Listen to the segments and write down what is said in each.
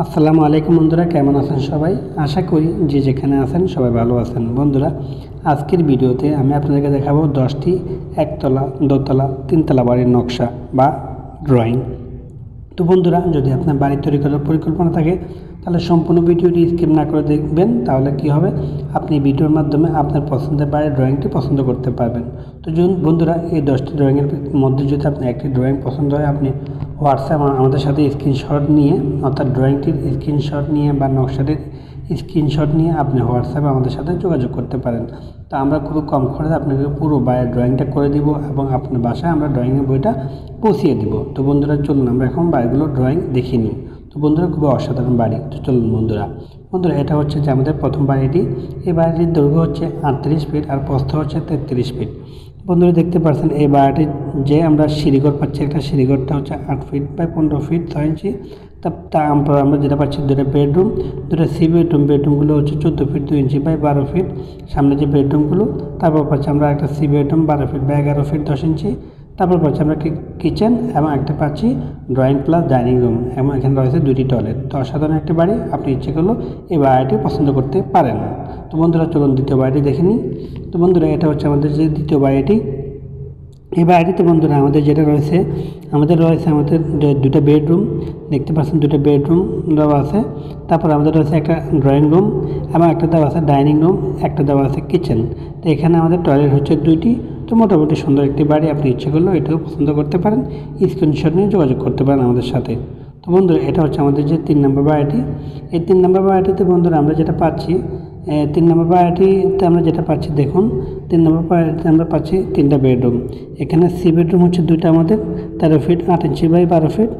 আসসালামু আলাইকুম বন্ধুরা, কেমন আছেন সবাই? আশা করি যে যেখানে আছেন সবাই ভালো আছেন। বন্ধুরা, আজকের ভিডিওতে আমি আপনাদেরকে দেখাবো 10টি একতলা, দোতলা, তিনতলা বাড়ির নকশা বা ড্রয়িং। তো বন্ধুরা, যদি আপনার বাড়ি তৈরি করার পরিকল্পনা থাকে তাহলে সম্পূর্ণ ভিডিওটি স্কিপ না করে দেখবেন। তাহলে কি হবে, আপনি ভিডিওর মাধ্যমে আপনার পছন্দের বাড়ির ড্রয়িংটি পছন্দ করতে পারবেন। তো বন্ধুরা, এই 10টি ড্রয়িংয়ের মধ্যে যদি আপনার একটি ড্রয়িং পছন্দ হয়, আপনি হোয়াটসঅ্যাপ আমাদের সাথে স্ক্রিনশট নিয়ে, অর্থাৎ ড্রয়িংটির স্ক্রিনশট নিয়ে বা নকশাটির স্ক্রিনশট নিয়ে আপনি হোয়াটসঅ্যাপে আমাদের সাথে যোগাযোগ করতে পারেন। তো আমরা খুব কম খরচে আপনাকে পুরো বাড়ির ড্রয়িংটা করে দিব এবং আপনার বাসায় আমরা ড্রয়িংয়ের বইটা পৌঁছিয়ে দিব। তো বন্ধুরা, চলুন আমরা এখন বাড়িগুলোর ড্রয়িং দেখে নিই। তো বন্ধুরা, খুবই অসাধারণ বাড়ি। তো চলুন বন্ধুরা, এটা হচ্ছে যে আমাদের প্রথম বাড়িটি। এই বাড়িটির দৈর্ঘ্য হচ্ছে 38 ফিট আর প্রস্থ হচ্ছে 33 ফিট। বন্ধুরা, দেখতে পাচ্ছেন এই বাড়িটির যে আমরা সিঁড়িঘর পাচ্ছি, একটা সিঁড়িঘরটা হচ্ছে 8 ফিট বাই 15 ফিট 6 ইঞ্চি। তা আমরা যেটা পাচ্ছি দুটো বেডরুম, দুটো সি বেডরুমগুলো হচ্ছে 14 ফিট 2 ইঞ্চি বাই 12 ফিট সামনে যে বেডরুমগুলো। তারপর পাচ্ছি আমরা একটা C bedroom 12 feet by 11 feet 10 inch. তারপর পাচ্ছি আমরা কিচেন এবং একটা পাচ্ছি ড্রয়িং প্লাস ডাইনিং রুম এবং এখানে রয়েছে 2টি টয়লেট। তো অসাধারণ একটি বাড়ি, আপনি ইচ্ছে করলেও এই বাড়িটি পছন্দ করতে পারেন। তো বন্ধুরা, চলুন দ্বিতীয় বাড়িটি দেখে নিই। তো বন্ধুরা, এটা হচ্ছে আমাদের যে দ্বিতীয় বাড়িটি। এই বাড়িটিতে বন্ধুরা আমাদের যেটা রয়েছে, আমাদের দুটো বেডরুম, দেখতে পাচ্ছেন দুটো বেডরুম দেওয়া আছে। তারপর আমাদের রয়েছে একটা ড্রয়িং রুম এবং একটা দেওয়া আছে ডাইনিং রুম, একটা দেওয়া আছে কিচেন। তো এখানে আমাদের টয়লেট হচ্ছে 2টি। তো মোটামুটি সুন্দর একটি বাড়ি, আপনি ইচ্ছে করলেও এটাও পছন্দ করতে পারেন, স্ক্রিনশট নিয়ে যোগাযোগ করতে পারেন আমাদের সাথে। তো বন্ধুরা, এটা হচ্ছে আমাদের যে 3 নম্বর বাড়িটি। এই 3 নম্বর বাড়িটিতে বন্ধুরা আমরা যেটা পাচ্ছি, 3 নম্বর বাড়িটিতে আমরা যেটা পাচ্ছি, দেখুন 3 নম্বর বাড়িতে আমরা পাচ্ছি 3টা বেডরুম। এখানে সি বেডরুম হচ্ছে 2টা আমাদের 13 ফিট 8 ইঞ্চি বাই 12 ফিট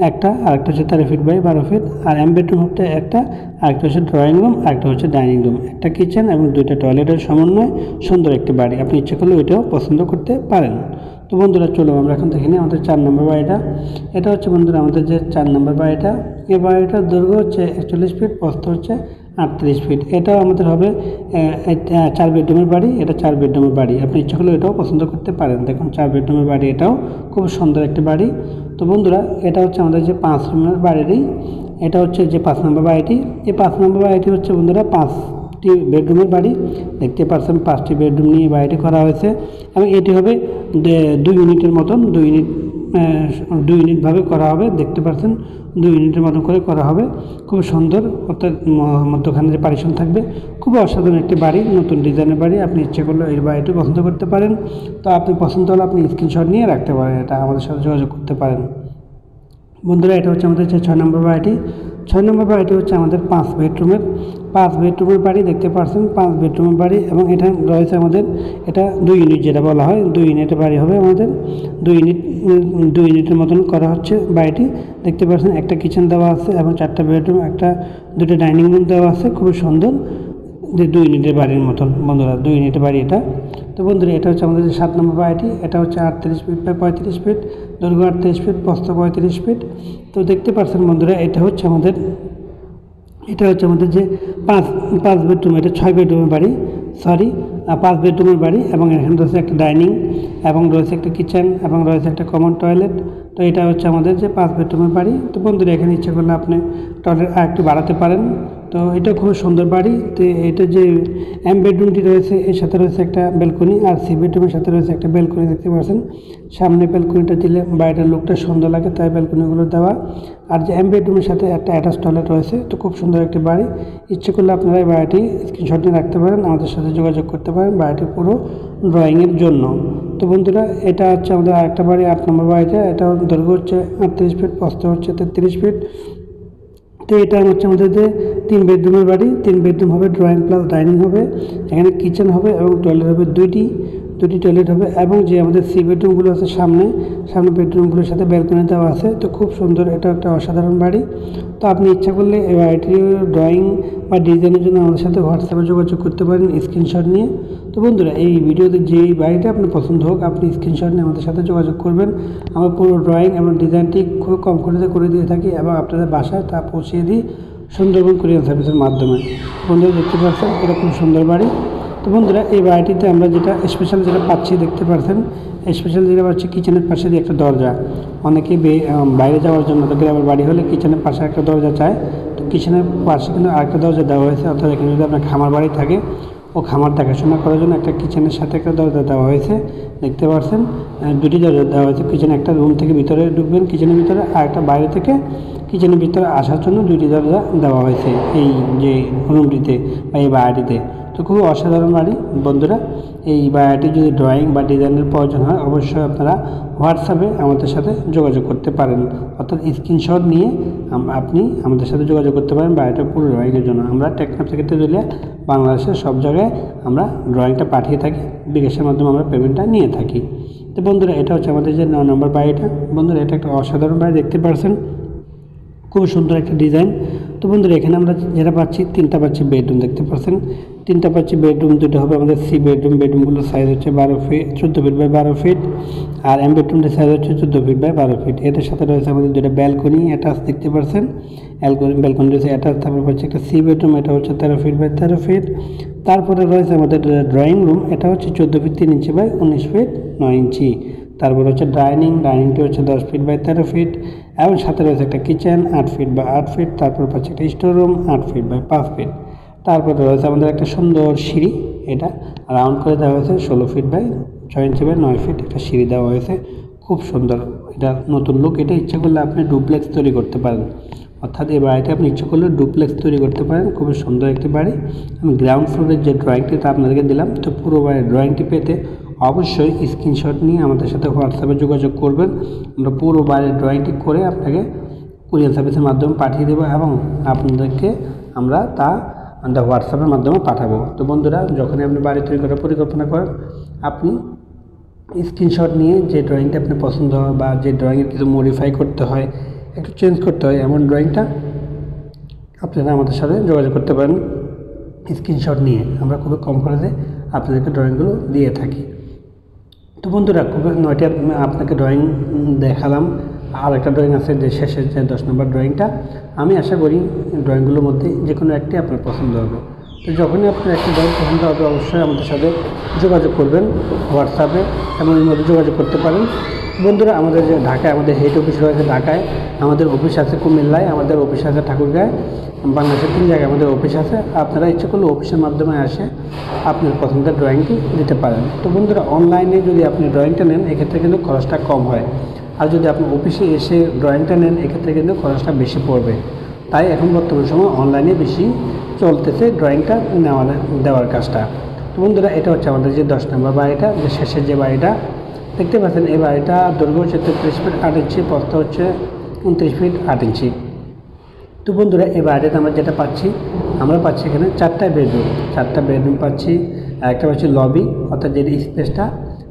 একটা, আরেকটা হচ্ছে 13 ফিট বাই 12 ফিট। আর এম বেডরুম হচ্ছে একটা, আরেকটা হচ্ছে ড্রয়িং রুম, আরেকটা হচ্ছে ডাইনিং রুম, একটা কিচেন এবং 2টা টয়লেটের সমন্বয়ে সুন্দর একটি বাড়ি, আপনি ইচ্ছে করলে ওইটাও পছন্দ করতে পারেন। তো বন্ধুরা, চলো আমরা এখন দেখে নিই আমাদের 4 নম্বর বাড়িটা। এটা হচ্ছে বন্ধুরা আমাদের যে 4 নম্বর বাড়িটা। এই বাড়িটার দৈর্ঘ্য হচ্ছে 41 ফিট, প্রস্থ হচ্ছে 38 ফিট। এটাও আমাদের হবে 4 বেডরুমের বাড়ি। এটা 4 বেডরুমের বাড়ি, আপনি ইচ্ছা করলে এটাও পছন্দ করতে পারেন। দেখুন 4 বেডরুমের বাড়ি, এটাও খুব সুন্দর একটি বাড়ি। তো বন্ধুরা, এটা হচ্ছে আমাদের যে 5 রুমের বাড়িটি। এটা হচ্ছে যে 5 নম্বর বাড়িটি। এই 5 নম্বর বাড়িটি হচ্ছে বন্ধুরা 5টি বেডরুমের বাড়ি। দেখতে পাচ্ছেন 5টি বেডরুম নিয়ে বাড়িটি করা হয়েছে এবং এটি হবে 2 ইউনিটের মতন, 2 ইউনিটভাবে করা হবে। দেখতে পাচ্ছেন 2 ইউনিটের মতন করে করা হবে, খুব সুন্দর। অর্থাৎ মধ্যখানে যে পার্টিশন থাকবে, খুব অসাধারণ একটি বাড়ি, নতুন ডিজাইনের বাড়ি, আপনি ইচ্ছে করলে এই বাড়িটি পছন্দ করতে পারেন। তো আপনি পছন্দ হলে আপনি স্ক্রিনশট নিয়ে রাখতে পারেন, এটা আমাদের সাথে যোগাযোগ করতে পারেন। বন্ধুরা, এটা হচ্ছে আমাদের যে 6 নম্বর বাড়িটি। 6 নম্বর বাড়িটি হচ্ছে আমাদের 5 বেডরুমের বাড়ি। দেখতে পাচ্ছেন 5 বেডরুমের বাড়ি এবং এটা রয়েছে আমাদের, এটা 2 ইউনিট যেটা বলা হয়, 2 ইউনিটের বাড়ি হবে আমাদের। 2 ইউনিটের মতন করা হচ্ছে বাড়িটি। দেখতে পাচ্ছেন একটা কিচেন দেওয়া আছে এবং 4টা বেডরুম, 2টা ডাইনিং রুম দেওয়া আছে, খুবই সুন্দর যে 2 ইউনিটের বাড়ির মতন। বন্ধুরা, 2 ইউনিটের বাড়ি এটা। তো বন্ধুরা, এটা হচ্ছে আমাদের যে 7 নম্বর বাড়িটি। এটা হচ্ছে 38 ফিট বাই 35 ফিট, দৈর্ঘ্য 38 ফিট, প্রস্থ 35 ফিট। তো দেখতে পাচ্ছেন বন্ধুরা, এটা হচ্ছে আমাদের যে 5 বেডরুম, এটা 6 বেডরুমের বাড়ি, 5 বেডরুমের বাড়ি এবং এখানে রয়েছে একটা ডাইনিং এবং রয়েছে একটা কিচেন এবং রয়েছে একটা কমন টয়লেট। তো এটা হচ্ছে আমাদের যে 5 বেডরুমের বাড়ি। তো বন্ধুরা, এখানে ইচ্ছে করলে আপনি টয়লেট আরেকটু বাড়াতে পারেন। তো এটা খুব সুন্দর বাড়ি। তো এটা যে এম বেডরুমটি রয়েছে, এর সাথে রয়েছে একটা ব্যালকনি, আর সি বেডরুমের সাথে রয়েছে একটা ব্যালকনি। দেখতে পাচ্ছেন সামনে ব্যালকনিটা দিলে বাড়িটার লুকটা সুন্দর লাগে, তাই ব্যালকনিগুলো দেওয়া। আর যে এম বেডরুমের সাথে একটা অ্যাটাচ টয়লেট রয়েছে। তো খুব সুন্দর একটি বাড়ি, ইচ্ছে করলে আপনারা এই বাড়িটি স্ক্রিনশট নিয়ে রাখতে পারেন, আমাদের সাথে যোগাযোগ করতে পারেন বাড়িটি পুরো ড্রয়িংয়ের জন্য। তো বন্ধুরা, এটা হচ্ছে আমাদের আরেকটা বাড়ি, 8 নম্বর বাড়িটা। এটা দৈর্ঘ্য হচ্ছে 38 ফিট, প্রস্থ হচ্ছে 33 ফিট। তো এটা হচ্ছে আমাদের যে 3 বেডরুমের বাড়ি। 3 বেডরুম হবে, ড্রয়িং প্লাস ডাইনিং হবে, এখানে কিচেন হবে এবং টয়লেট হবে 2টি টয়লেট হবে এবং যে আমাদের সি বেডরুমগুলো আছে সামনে বেডরুমগুলোর সাথে ব্যালকনি দেওয়া আছে। তো খুব সুন্দর, এটা একটা অসাধারণ বাড়ি। তো আপনি ইচ্ছা করলে এই বাড়িটির ড্রয়িং বা ডিজাইনের জন্য আমাদের সাথে হোয়াটসঅ্যাপে যোগাযোগ করতে পারেন স্ক্রিনশট নিয়ে। তো বন্ধুরা, এই ভিডিওতে যে বাড়িটা আপনার পছন্দ হোক, আপনি স্ক্রিনশট নিয়ে আমাদের সাথে যোগাযোগ করবেন। আমরা পুরো ড্রয়িং এবং ডিজাইনটি খুব কম খরচে করে দিয়ে থাকি এবং আপনাদের বাসায় তা পৌঁছিয়ে দিই সুন্দরবন কুরিয়ার সার্ভিসের মাধ্যমে। বন্ধুরা, দেখতে পাচ্ছেন এরকম সুন্দর বাড়ি। তো বন্ধুরা এই বাড়িটিতে আমরা যেটা স্পেশাল যেটা পাচ্ছি দেখতে পাচ্ছেন, স্পেশাল যেটা পাচ্ছি কিচেনের পাশে দিয়ে একটা দরজা। অনেকেই বাইরে যাওয়ার জন্য গ্রামের বাড়ি হলে কিচেনের পাশে একটা দরজা চায়, তো কিচেনের পাশে কিন্তু আরেকটা দরজা দেওয়া হয়েছে। অর্থাৎ এখানে যদি আপনার খামার বাড়ি থাকে ও খামার দেখাশোনা করার জন্য একটা কিচেনের সাথে একটা দরজা দেওয়া হয়েছে। দেখতে পাচ্ছেন দুটি দরজা দেওয়া হয়েছে। কিচেনে একটা রুম থেকে ভিতরে ঢুকবেন কিচেনের ভিতরে, আর একটা বাইরে থেকে কিচেনের ভিতরে আসার জন্য দুটি দরজা দেওয়া হয়েছে এই যে রুমটিতে বা এই বাড়িটিতে। তো খুবই অসাধারণ বাড়ি বন্ধুরা। এই বাড়িটি যদি ড্রয়িং বা ডিজাইনের প্রয়োজন হয় অবশ্যই আপনারা হোয়াটসঅ্যাপে আমাদের সাথে যোগাযোগ করতে পারেন। অর্থাৎ স্ক্রিনশট নিয়ে আপনি আমাদের সাথে যোগাযোগ করতে পারেন বাড়িটার পুরো ড্রয়িংয়ের জন্য। আমরা টেকনাফ থেকে তেতুলিয়া বাংলাদেশের সব জায়গায় আমরা ড্রয়িংটা পাঠিয়ে থাকি, বিকাশের মাধ্যমে আমরা পেমেন্টটা নিয়ে থাকি। তো বন্ধুরা এটা হচ্ছে আমাদের যে 9 নম্বর বাড়িটা। বন্ধুরা এটা একটা অসাধারণ বাড়ি, দেখতে পাচ্ছেন খুব সুন্দর একটা ডিজাইন। তো বন্ধুরা এখানে আমরা যেটা পাচ্ছি 3টা পাচ্ছি বেডরুম, দেখতে পাচ্ছেন 3টা পাচ্ছি বেডরুম। দুটো হবে আমাদের সি বেডরুম। বেডরুমগুলোর সাইজ হচ্ছে 14 ফিট বাই 12 ফিট, আর এম বেডরুমটার সাইজ হচ্ছে 14 ফিট বাই 12 ফিট। এটার সাথে রয়েছে আমাদের দুটো ব্যালকনি অ্যাটাচ, দেখতে পাচ্ছেন ব্যালকনি রয়েছে অ্যাটাচ। তারপর পাচ্ছি একটা সি বেডরুম, এটা হচ্ছে 13 ফিট বাই 13 ফিট। তারপরে রয়েছে আমাদের ড্রয়িং রুম, এটা হচ্ছে 14 ফিট 3 ইঞ্চি বাই 19 ফিট 9 ইঞ্চি। তারপর হচ্ছে ডাইনিংটি হচ্ছে 10 ফিট বাই 13 ফিট, এবং সাথে রয়েছে একটা কিচেন 8 ফিট বাই 8 ফিট। তারপর পাচ্ছি একটা store room 8 feet by 5 feet. তারপরে রয়েছে আমাদের একটা সুন্দর সিঁড়ি, এটা রাউন্ড করে দেওয়া হয়েছে 16 feet by 6 inch by 9 feet একটা সিঁড়ি দেওয়া হয়েছে, খুব সুন্দর। এটা নতুন লুক। এটা ইচ্ছা করলে আপনি ডুপ্লেক্স তৈরি করতে পারেন। অর্থাৎ এই বাড়িতে আপনি ইচ্ছা করলে ডুপ্লেক্স তৈরি করতে পারেন। খুবই সুন্দর একটি বাড়ি। আমি গ্রাউন্ড ফ্লোরের যে ড্রয়িংটি তা আপনাদেরকে দিলাম। তো পুরো বাড়ির ড্রয়িংটি পেতে অবশ্যই স্ক্রিনশট নিয়ে আমাদের সাথে হোয়াটসঅ্যাপে যোগাযোগ করবেন। আমরা পুরো বাড়ির ড্রয়িংটি করে আপনাকে কুরিয়ার সার্ভিসের মাধ্যমে পাঠিয়ে দেবো, এবং আপনাদেরকে আমরা তা আমাদের হোয়াটসঅ্যাপের মাধ্যমে পাঠাবো। তো বন্ধুরা যখনই আপনি বাড়ি তৈরি করার পরিকল্পনা করেন, আপনি স্ক্রিনশট নিয়ে যে ড্রয়িংটা আপনার পছন্দ হয় বা যে ড্রয়িংয়ের কিছু মডিফাই করতে হয়, একটু চেঞ্জ করতে হয়, এমন ড্রয়িংটা আপনারা আমাদের সাথে যোগাযোগ করতে পারেন স্ক্রিনশট নিয়ে। আমরা খুবই কম খরচে আপনাদেরকে ড্রয়িংগুলো দিয়ে থাকি। তো বন্ধুরা খুবই 9টা আপনাকে ড্রয়িং দেখালাম। আর একটা ড্রয়িং আছে যে শেষের যে 10 নম্বর ড্রয়িংটা। আমি আশা করি ড্রয়িংগুলোর মধ্যে যে কোনো একটি আপনার পছন্দ হবে। তো যখনই আপনার একটি ড্রয়িং পছন্দ হবে অবশ্যই আমাদের সাথে যোগাযোগ করবেন হোয়াটসঅ্যাপে, এবং এর মধ্যে যোগাযোগ করতে পারেন। বন্ধুরা আমাদের যে ঢাকায় আমাদের হেড অফিস রয়েছে, ঢাকায় আমাদের অফিস আছে, কুমিল্লায় আমাদের অফিস আছে, ঠাকুরগাঁয়, বাংলাদেশের 3 জায়গায় আমাদের অফিস আছে। আপনারা ইচ্ছে করলে অফিসের মাধ্যমে আসে আপনার পছন্দের ড্রয়িংটি দিতে পারেন। তো বন্ধুরা অনলাইনে যদি আপনি ড্রয়িংটা নেন এক্ষেত্রে কিন্তু খরচটা কম হয়, আর যদি আপনি অফিসে এসে ড্রয়িংটা নেন এক্ষেত্রে কিন্তু খরচটা বেশি পড়বে। তাই এখন বর্তমান সময় অনলাইনে বেশি চলতেছে ড্রয়িংটা দেওয়ার কাজটা। তো বন্ধুরা এটা হচ্ছে আমাদের যে 10 নম্বর বাড়িটা, যে শেষের যে বাড়িটা দেখতে পাচ্ছেন। এই বাড়িটা দৈর্ঘ্য হচ্ছে 33 ফিট 8 ইঞ্চি, প্রস্থ হচ্ছে 29 ফিট 8 ইঞ্চি। তো বন্ধুরা এই বাড়িতে আমরা যেটা পাচ্ছি, আমরা পাচ্ছি এখানে 4টা বেডরুম পাচ্ছি, একটা পাচ্ছি লবি অর্থাৎ যে স্পেসটা।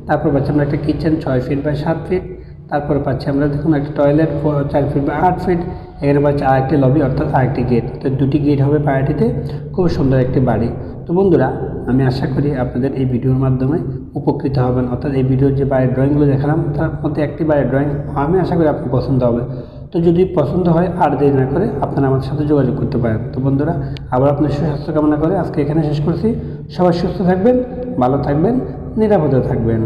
তারপর পাচ্ছি আমরা একটা কিচেন 6 ফিট বাই 7 ফিট। তারপরে পাচ্ছি আমরা দেখুন একটা টয়লেট 4 ফিট বাই 8 ফিট। এখানে পাচ্ছি আরেকটি লবি অর্থাৎ আরেকটি গেট। তো 2টি গেট হবে বাড়িটিতে। খুব সুন্দর একটি বাড়ি। তো বন্ধুরা আমি আশা করি আপনাদের এই ভিডিওর মাধ্যমে উপকৃত হবেন। অর্থাৎ এই ভিডিওর যে বাড়ির ড্রয়িংগুলো দেখালাম তার মধ্যে একটি বাড়ির ড্রয়িং আমি আশা করি আপনার পছন্দ হবে। তো যদি পছন্দ হয় আর দেরি না করে আপনারা আমাদের সাথে যোগাযোগ করতে পারেন। তো বন্ধুরা আবার আপনার সুস্বাস্থ্য কামনা করে আজকে এখানে শেষ করছি। সবাই সুস্থ থাকবেন, ভালো থাকবেন, নিরাপদে থাকবেন।